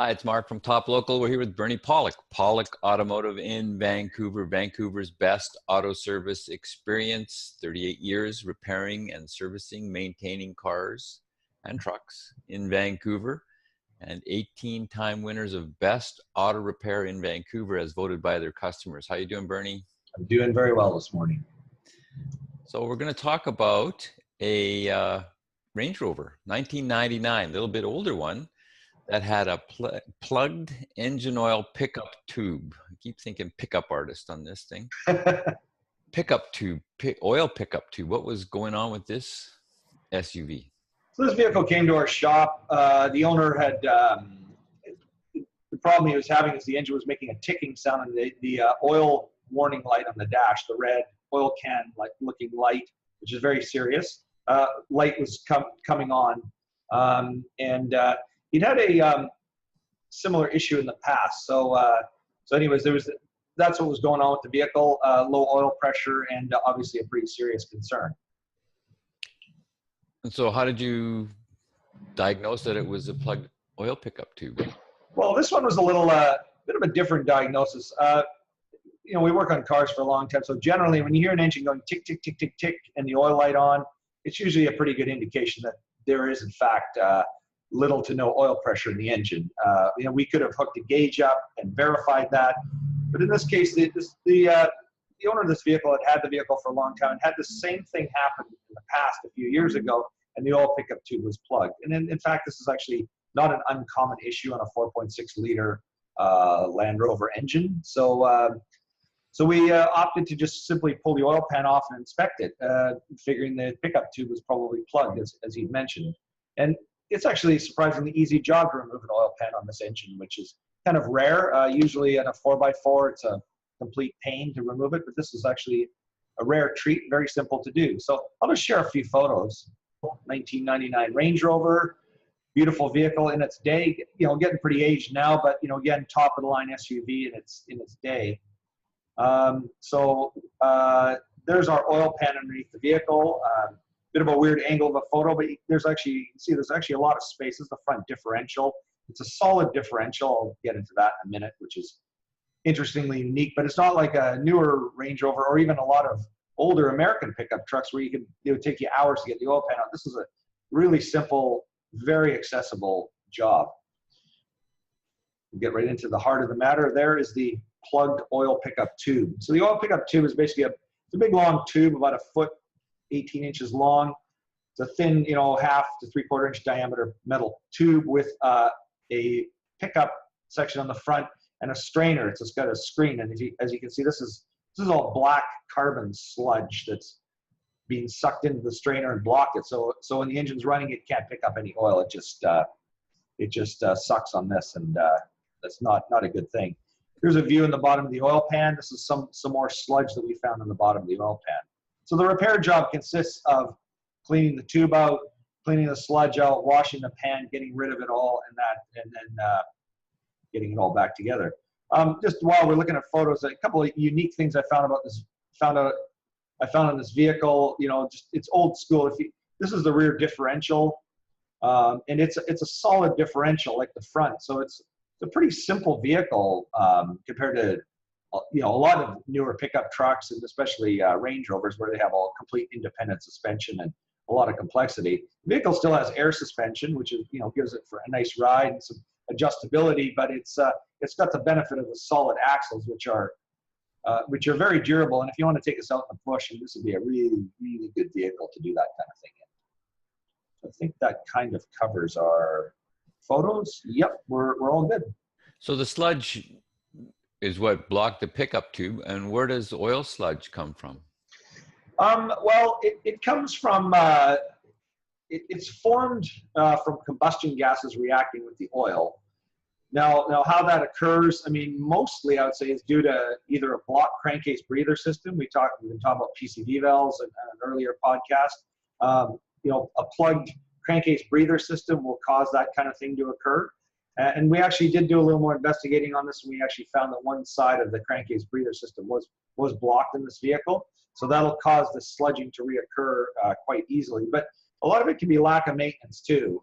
Hi, it's Mark from Top Local. We're here with Bernie Pawlik. Pawlik Automotive in Vancouver, Vancouver's best auto service experience. 38 years repairing and servicing, maintaining cars and trucks in Vancouver, and 18-time winners of best auto repair in Vancouver as voted by their customers. How you doing, Bernie? I'm doing very well this morning. So we're going to talk about a Range Rover, 1999, a little bit older one, that had a plugged engine oil pickup tube. I keep thinking pickup artist on this thing. Pickup tube, oil pickup tube. What was going on with this SUV? So this vehicle came to our shop. The owner had, the problem he was having is the engine was making a ticking sound, and the oil warning light on the dash, the red oil can looking light, which is very serious, light was coming on. He'd had a similar issue in the past. So anyways, that's what was going on with the vehicle, low oil pressure, and obviously a pretty serious concern. And so how did you diagnose that it was a plugged oil pickup tube? Well, this one was a little bit of a different diagnosis. You know, we work on cars for a long time, so generally when you hear an engine going tick, tick, tick, tick, tick, and the oil light on, it's usually a pretty good indication that there is, in fact, little to no oil pressure in the engine. You know, we could have hooked a gauge up and verified that, but in this case, the owner of this vehicle had the vehicle for a long time and had the same thing happen in the past a few years ago, and the oil pickup tube was plugged. And in fact, this is actually not an uncommon issue on a 4.6 liter Land Rover engine. So we opted to just simply pull the oil pan off and inspect it, figuring the pickup tube was probably plugged, as he mentioned. And it's actually a surprisingly easy job to remove an oil pan on this engine, which is kind of rare. Usually in a 4x4, it's a complete pain to remove it, but this is actually a rare treat, very simple to do. So I'll just share a few photos. 1999 Range Rover, beautiful vehicle in its day, you know, getting pretty aged now, but, you know, again, top of the line SUV in its day. There's our oil pan underneath the vehicle. Bit of a weird angle of a photo, but there's actually, you can see there's actually a lot of space. This is the front differential. It's a solid differential. I'll get into that in a minute, which is interestingly unique, but it's not like a newer Range Rover or even a lot of older American pickup trucks where it would take you hours to get the oil pan out. This is a really simple, very accessible job. We'll get right into the heart of the matter. There is the plugged oil pickup tube. So the oil pickup tube is basically it's a big long tube, about a foot, 18 inches long. It's a thin, you know, 1/2 to 3/4 inch diameter metal tube with a pickup section on the front and a strainer. It's just got a screen, and as you can see, this is all black carbon sludge that's being sucked into the strainer and blocked it. So when the engine's running, it can't pick up any oil. It just sucks on this, and that's not a good thing. Here's a view in the bottom of the oil pan. This is some more sludge that we found in the bottom of the oil pan. So the repair job consists of cleaning the tube out, cleaning the sludge out, washing the pan, getting rid of it all, and then getting it all back together. Just while we're looking at photos, a couple of unique things I found about this. I found in this vehicle. You know, just it's old school. This is the rear differential, and it's a solid differential like the front. So it's a pretty simple vehicle compared to, you know, a lot of newer pickup trucks, and especially Range Rovers, where they have all complete independent suspension and a lot of complexity. The vehicle still has air suspension, which is, you know, gives it for a nice ride and some adjustability, but it's got the benefit of the solid axles, which are very durable. And if you want to take us out in the bush, this would be a really, really good vehicle to do that kind of thing in. I think that kind of covers our photos. Yep, we're all good. So the sludge is what blocked the pickup tube, and where does oil sludge come from? Well, it comes from, it's formed from combustion gases reacting with the oil. Now how that occurs, I mean, mostly I would say is due to either a blocked crankcase breather system. We've been talking about PCV valves in an earlier podcast. You know, a plugged crankcase breather system will cause that kind of thing to occur. And we actually did do a little more investigating on this, and we actually found that one side of the crankcase breather system was blocked in this vehicle. So that'll cause the sludging to reoccur quite easily. But a lot of it can be lack of maintenance too.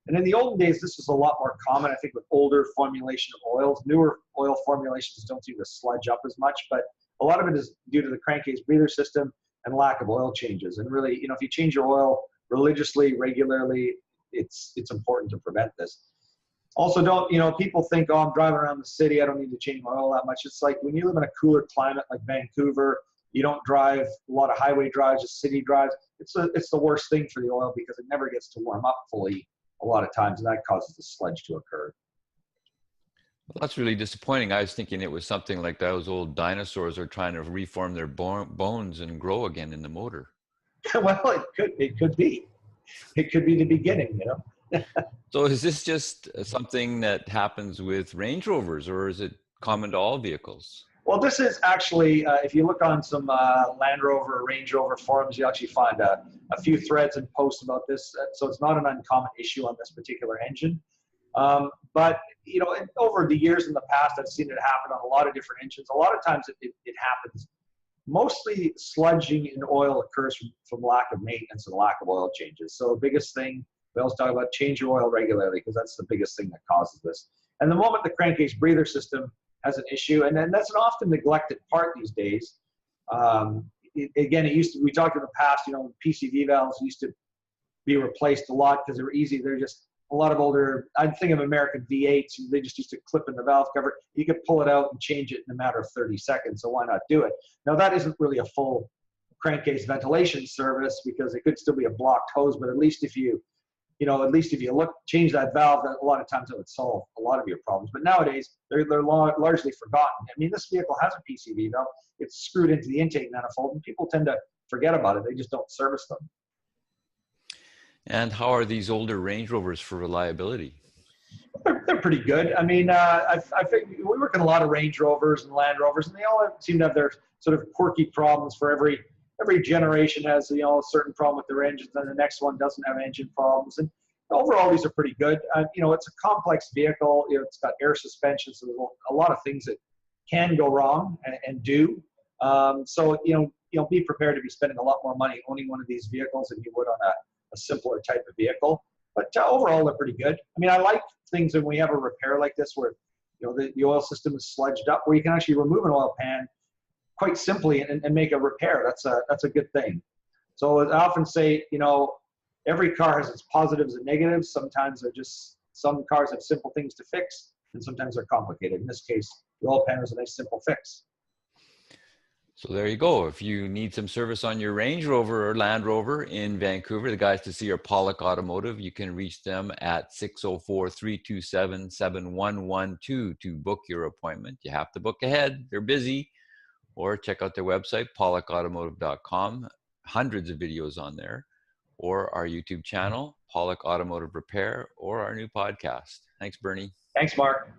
And in the olden days, this was a lot more common, I think, with older formulation of oils. Newer oil formulations don't seem to sludge up as much, but a lot of it is due to the crankcase breather system and lack of oil changes. And really, if you change your oil religiously, regularly, it's important to prevent this. Also, people think, oh, I'm driving around the city, I don't need to change my oil that much. It's like when you live in a cooler climate like Vancouver, you don't drive a lot of highway drives, just city drives. It's the worst thing for the oil because it never gets to warm up fully a lot of times, and that causes the sludge to occur. Well, that's really disappointing. I was thinking it was something like those old dinosaurs are trying to reform their bones and grow again in the motor. Well, it could be. It could be the beginning, So is this just something that happens with Range Rovers, or is it common to all vehicles? Well, this is actually, if you look on some Land Rover, Range Rover forums, you actually find a few threads and posts about this. So it's not an uncommon issue on this particular engine. But, over the years in the past, I've seen it happen on a lot of different engines. A lot of times it happens. Mostly sludging in oil occurs from lack of maintenance and lack of oil changes. So the biggest thing, we always talk about change your oil regularly because that's the biggest thing that causes this. And the moment the crankcase breather system has an issue, and then that's an often neglected part these days. We talked in the past, PCV valves used to be replaced a lot because they were easy. They're just a lot of older, I'd think of American V8s, they just used to clip in the valve cover. You could pull it out and change it in a matter of 30 seconds, so why not do it? Now that isn't really a full crankcase ventilation service because it could still be a blocked hose, but at least if you change that valve, a lot of times it would solve a lot of your problems. But nowadays, they're largely forgotten. I mean, this vehicle has a PCV valve. It's screwed into the intake manifold, and people tend to forget about it. They just don't service them. And how are these older Range Rovers for reliability? They're pretty good. I mean, I think we work in a lot of Range Rovers and Land Rovers, and they all seem to have their sort of quirky problems. For every generation has a certain problem with their engines, and the next one doesn't have engine problems. And overall, these are pretty good. It's a complex vehicle. It's got air suspension, so there's a lot of things that can go wrong and do. Be prepared to be spending a lot more money owning one of these vehicles than you would on a simpler type of vehicle. But overall, they're pretty good. I mean, I like things when we have a repair like this where the oil system is sludged up, where you can actually remove an oil pan quite simply and make a repair. That's a good thing. So I often say, every car has its positives and negatives. Sometimes some cars have simple things to fix, and sometimes they're complicated. In this case, the oil pan is a nice simple fix. So there you go. If you need some service on your Range Rover or Land Rover in Vancouver, the guys to see are Pawlik Automotive. You can reach them at 604-327-7112 to book your appointment. You have to book ahead. They're busy. Or check out their website, pawlikautomotive.com. Hundreds of videos on there. Or our YouTube channel, Pawlik Automotive Repair, or our new podcast. Thanks, Bernie. Thanks, Mark.